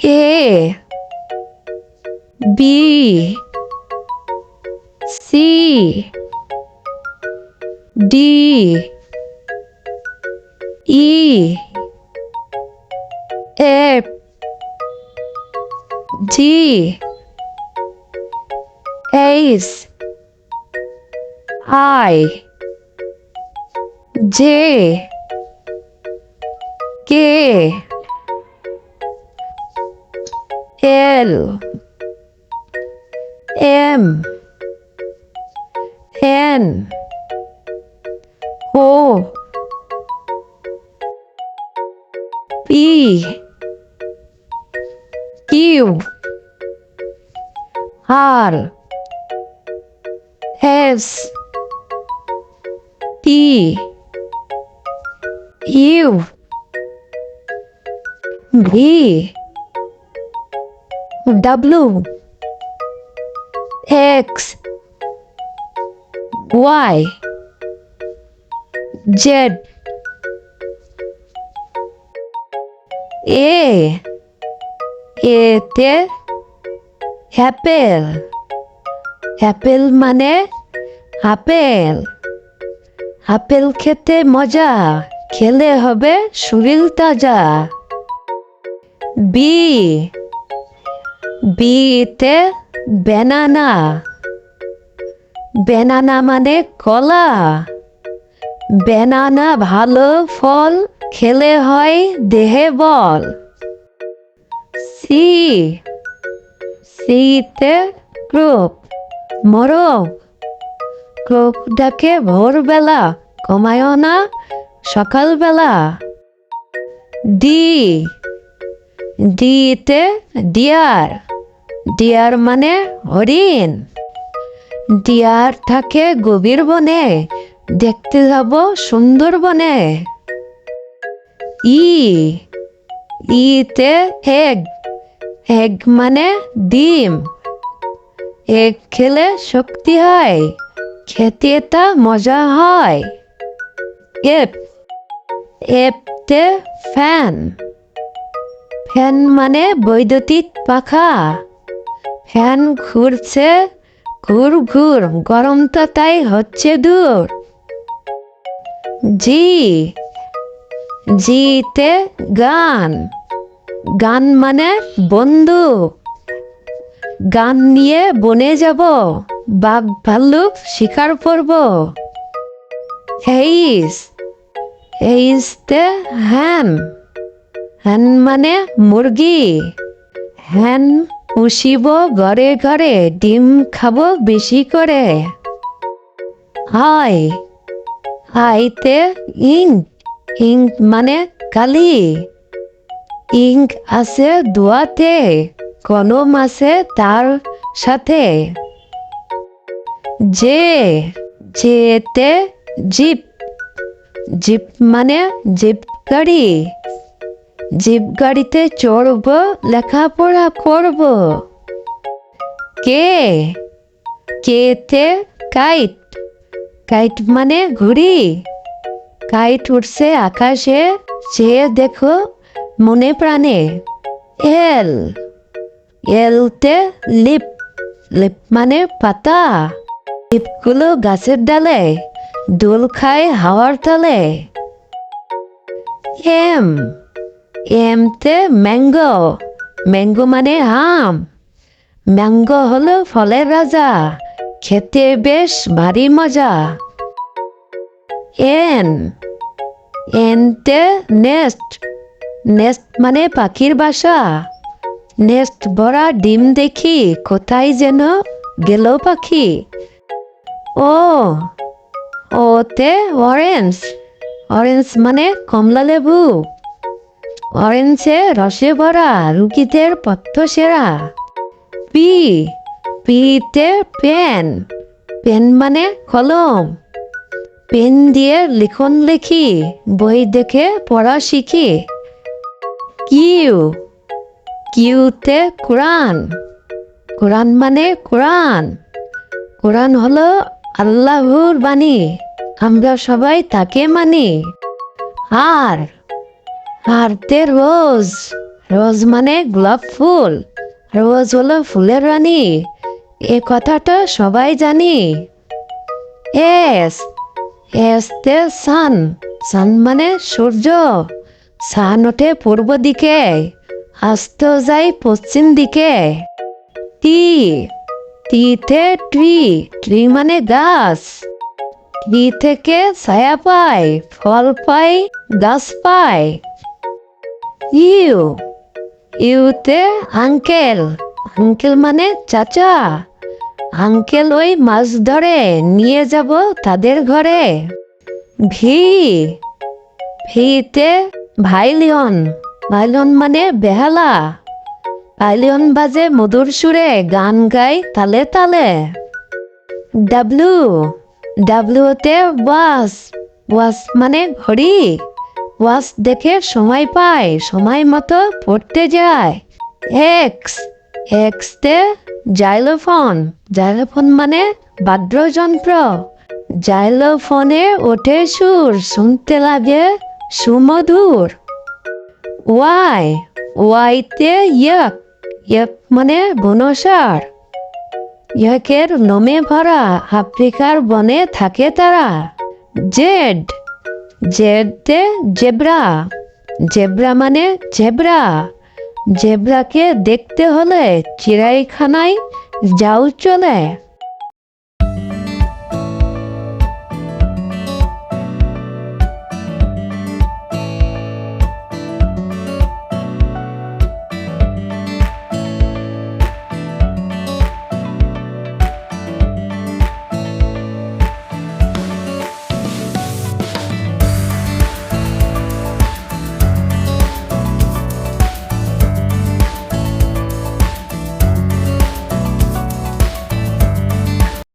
A B C D E F G H I J K L M N O P Q R S T U V W X Y Z A তে Apple Apple মানে apple apple খেতে মজা খেলে হবে শরীর তাজা B বিতে banana banana মানে কলা ব্যানানা ভালো ফল খেলে হয় দেহে বল সি সিতে ক্রোক মোরগ ক্রোক ডাকে ভোরবেলা ঘুমায় না সকালবেলা ডি ডিতে ডিয়ার ডিয়ার মানে হরিণ ডিয়ার থাকে গভীর বনে দেখতে যাব সুন্দরবনে ই ইতে এগ এগ মানে ডিম এগ খেলে শক্তি হয় খেতে তা মজা হয় এফ এফতে ফ্যান ফ্যান মানে বৈদ্যুতিক পাখা ফ্যান ঘুরছে ঘুর ঘুর গরমটা তাই হচ্ছে দূর জি জিতে গান গান মানে বন্ধু গান নিয়ে বনে যাব বাঘ ভাল্লুক শিকার করব হেইস হেইসতে হ্যান হ্যান মানে মুরগি হ্যান পুষিব ঘরে ঘরে ডিম খাবো বেশি করে আই আইতে ইঙ্ক ইঙ্ক মানে কালি ইঙ্ক আছে দোয়াতে কলম আছে তার সাথে যে যেতে জিপ জিপ মানে জিপ গাড়ি জিপ গাড়িতে চড়ব লেখাপড়া করব কে কেতে কাইট কাইট মানে ঘুড়ি কাইট উঠছে আকাশে চেয়ে দেখো মনে প্রাণে এল এলতে লিপ লিপ মানে পাতা লিপগুলো গাছের ডালে দোল খায় হাওয়ার তালে এম এমতে ম্যাঙ্গো ম্যাঙ্গো মানে আম ম্যাঙ্গো হলো ফলের রাজা খেতে বেশ ভারী মজা এন এনতে নেস্ট নেস্ট মানে পাখির বাসা নেস্ট ভরা ডিম দেখি কোথায় যেন গেল পাখি ও ওতে অরেঞ্জ অরেঞ্জ মানে কমলা লেবু অরেঞ্জে রসে ভরা রুগীদের পথ্য সেরা পি পিতে পেন পেন মানে কলম পেন দিয়ে লিখন লিখি বই দেখে পড়া শিখি কিউ কিউতে কোরআন কোরআন মানে কোরআন কোরআন হলো আল্লাহর বাণী আমরা সবাই তাকে মানি আর আরতে রোজ রোজ মানে গোলাপ ফুল, রোজ হলো ফুলের রানী, এ কথাটা সবাই জানি। এস, এসতে সান, সান মানে সূর্য, সান ওঠে পূর্ব দিকে, অস্ত যায় পশ্চিম দিকে। টি, টিতে ট্রি, ট্রি মানে গাছ, ট্রি থেকে ছায়া পায়, ফল পায়, গাছ পায়। ইউ, ইউতে আঙ্কেল, আঙ্কেল মানে চাচা, আঙ্কেল ওই মাছ ধরে নিয়ে যাব তাদের ঘরে। ভি, ভিতে ভাইলিয়ন, ভাইলিয়ন মানে বেহালা, ভাইলিয়ন বাজে মধুর সুরে, গান গায় তালে তালে। ডাব্লু, ডাব্লুতে ওয়াচ, ওয়াচ মানে ঘড়ি, ওয়াচ দেখে সময় পায়, সময় মতো পড়তে যায়। এক্স, এক্সতে জাইলোফোন, জাইলোফোন মানে বাদ্যযন্ত্র, জাইলোফোনে ওঠে সুর, শুনতে লাগে সুমধুর। ওয়াই, ওয়াইতে ইয়ক, ইয়ক মানে বনসার, ইয়কের লোমে ভরা, আফ্রিকার বনে থাকে তারা। জেড, জেডতে জেব্রা, জেব্রা মানে জেব্রা, জেব্রাকে দেখতে হলে চিড়িয়াখানায় যাও চলে।